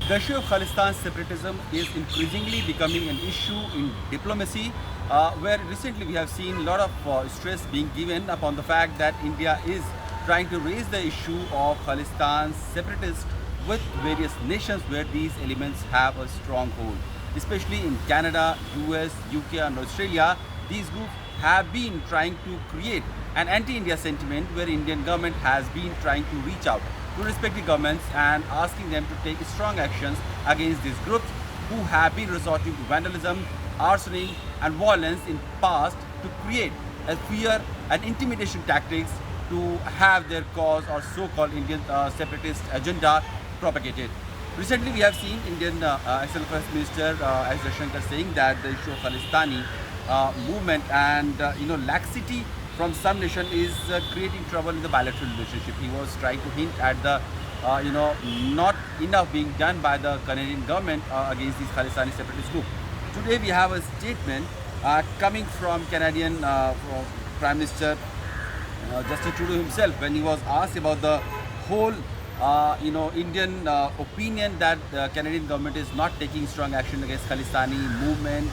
The issue of Khalistan separatism is increasingly becoming an issue in diplomacy, where recently we have seen a lot of stress being given upon the fact that India is trying to raise the issue of Khalistan separatists with various nations where these elements have a strong hold. Especially in Canada, US, UK and Australia, these groups have been trying to create an anti-India sentiment where Indian government has been trying to reach out to respective governments and asking them to take strong actions against these groups who have been resorting to vandalism, arsoning and violence in past to create a fear and intimidation tactics to have their cause or so-called Indian separatist agenda propagated. Recently, we have seen Indian External Affairs Minister EAM Jaishankar saying that the issue of Khalistani movement and laxity from some nation is creating trouble in the bilateral relationship. He was trying to hint at the not enough being done by the Canadian government against these Khalistani separatist group. Today we have a statement coming from Canadian Prime Minister Justin Trudeau himself when he was asked about the whole Indian opinion that the Canadian government is not taking strong action against Khalistani movement,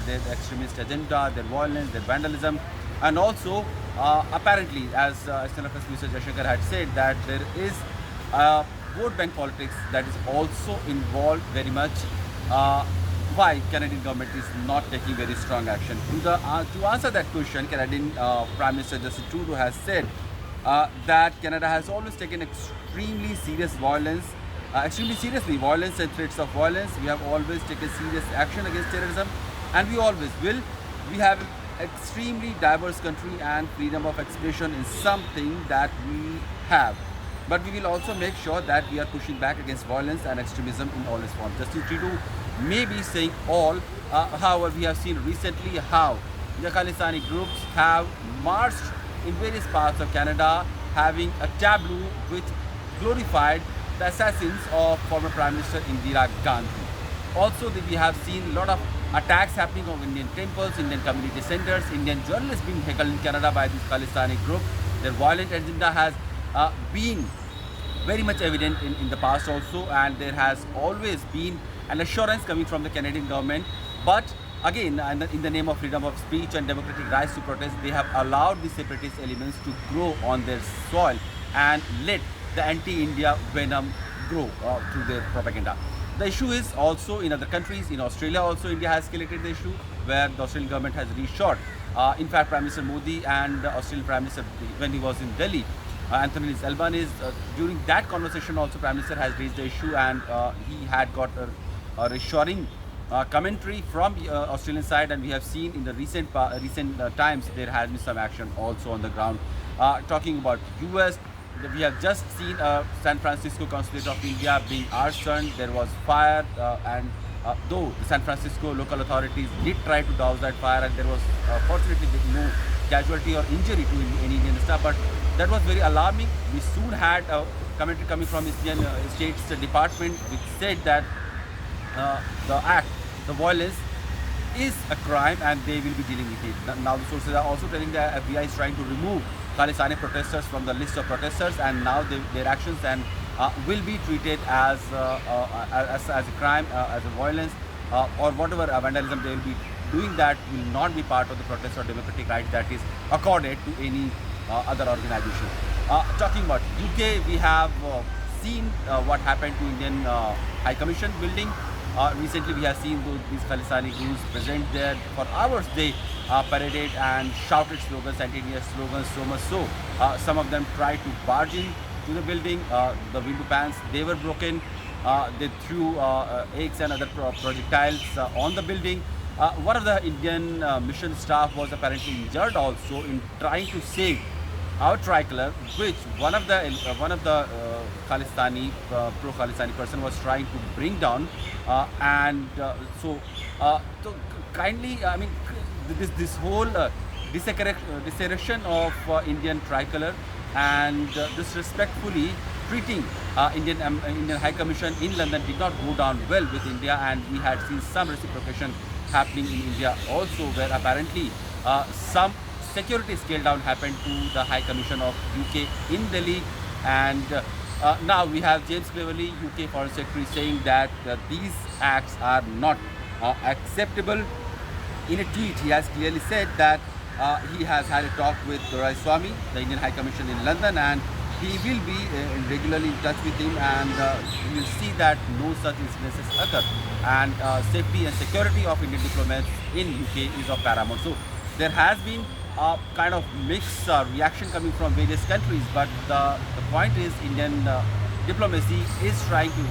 their extremist agenda, their violence, their vandalism. And also, apparently, as External Affairs Minister Jaishankar had said, that there is vote bank politics that is also involved very much. Why Canadian government is not taking very strong action? To answer that question, Canadian Prime Minister Justin Trudeau has said that Canada has always taken extremely serious violence, extremely seriously violence and threats of violence. We have always taken serious action against terrorism, and we always will. We have extremely diverse country and freedom of expression is something that we have, but we will also make sure that we are pushing back against violence and extremism in all its forms. Justin Trudeau may be saying all, however we have seen recently how the Khalistani groups have marched in various parts of Canada having a tableau which glorified the assassins of former Prime Minister Indira Gandhi. Also we have seen a lot of attacks happening on Indian temples, Indian community centers, Indian journalists being heckled in Canada by this Khalistani group. Their violent agenda has been very much evident in the past also, and there has always been an assurance coming from the Canadian government. But again, in the name of freedom of speech and democratic rights to protest, they have allowed the separatist elements to grow on their soil and let the anti-India venom grow through their propaganda. The issue is also in other countries. In Australia also, India has escalated the issue where the Australian government has reassured. In fact, Prime Minister Modi and the Australian Prime Minister, when he was in Delhi, Anthony Albanese, during that conversation also Prime Minister has raised the issue, and he had got a reassuring commentary from Australian side, and we have seen in the recent times there has been some action also on the ground. Talking about US, we have just seen San Francisco consulate of India being arsoned. There was fire, and though the San Francisco local authorities did try to douse that fire, and there was fortunately no casualty or injury to any Indian staff, but that was very alarming. We soon had a commentary coming from Indian State's Department which said that the violence is a crime and they will be dealing with it. Now the sources are also telling that FBI is trying to remove Khalistani protesters from the list of protesters, and now their actions and will be treated as a crime, as a violence, or whatever vandalism they will be doing that will not be part of the protest or democratic rights that is accorded to any other organization. Talking about UK, we have seen what happened to Indian High Commission building. Recently we have seen these Khalistani groups present there for hours. They paraded and shouted slogans, anti-India slogans, so much so some of them tried to barge in to the building. The window pans, they were broken. They threw eggs and other projectiles on the building. One of the Indian mission staff was apparently injured also in trying to save our tricolor, which one of the Khalistani pro-Khalistani person was trying to bring down, so kindly, I mean, this whole dissection of Indian tricolor and disrespectfully treating Indian High Commission in London did not go down well with India, and we had seen some reciprocation happening in India also, where apparently some security scale down happened to the High Commission of UK in Delhi, and Now we have James Cleverly, UK Foreign Secretary, saying that these acts are not acceptable. In a tweet, he has clearly said that he has had a talk with Dorai Swami, the Indian High Commission in London, and he will be regularly in touch with him, and he will see that no such incidences occur. And safety and security of Indian diplomats in UK is of paramount. So there has been a kind of mixed reaction coming from various countries, but the point is Indian diplomacy is trying to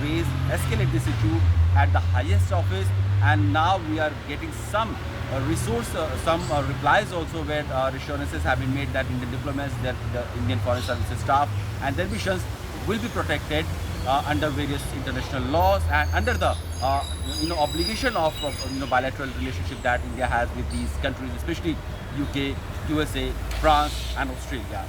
escalate this issue at the highest office, and now we are getting some replies also where assurances have been made that Indian diplomats, that the Indian Foreign Services staff and their missions will be protected under various international laws and under the obligation of bilateral relationship that India has with these countries, especially UK, USA, France and Australia.